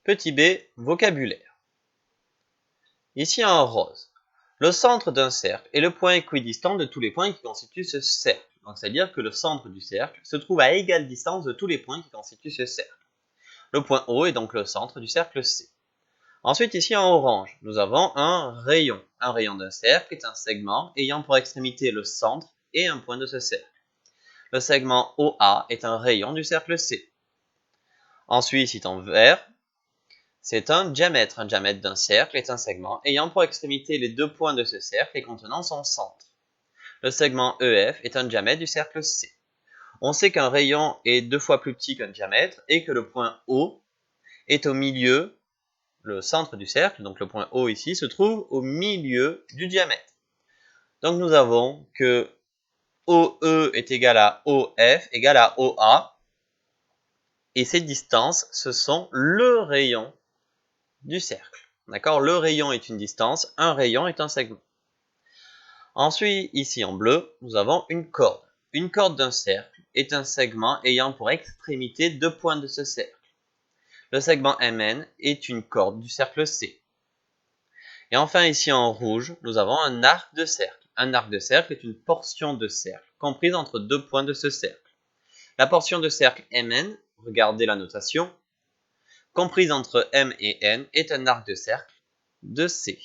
Petit b, vocabulaire. Ici en rose, le centre d'un cercle est le point équidistant de tous les points qui constituent ce cercle. Donc c'est-à-dire que le centre du cercle se trouve à égale distance de tous les points qui constituent ce cercle. Le point O est donc le centre du cercle C. Ensuite, ici en orange, nous avons un rayon. Un rayon d'un cercle est un segment ayant pour extrémité le centre et un point de ce cercle. Le segment OA est un rayon du cercle C. Ensuite, ici en vert, c'est un diamètre. Un diamètre d'un cercle est un segment ayant pour extrémité les deux points de ce cercle et contenant son centre. Le segment EF est un diamètre du cercle C. On sait qu'un rayon est 2 fois plus petit qu'un diamètre et que le point O est au milieu, le centre du cercle, donc le point O ici, se trouve au milieu du diamètre. Donc nous avons que OE est égal à OF égale à OA, et ces distances, ce sont le rayon du cercle. D'accord? Le rayon est une distance, un rayon est un segment. Ensuite, ici en bleu, nous avons une corde. Une corde d'un cercle est un segment ayant pour extrémité deux points de ce cercle. Le segment MN est une corde du cercle C. Et enfin, ici en rouge, nous avons un arc de cercle. Un arc de cercle est une portion de cercle comprise entre deux points de ce cercle. La portion de cercle MN, regardez la notation, comprise entre M et N, est un arc de cercle de C.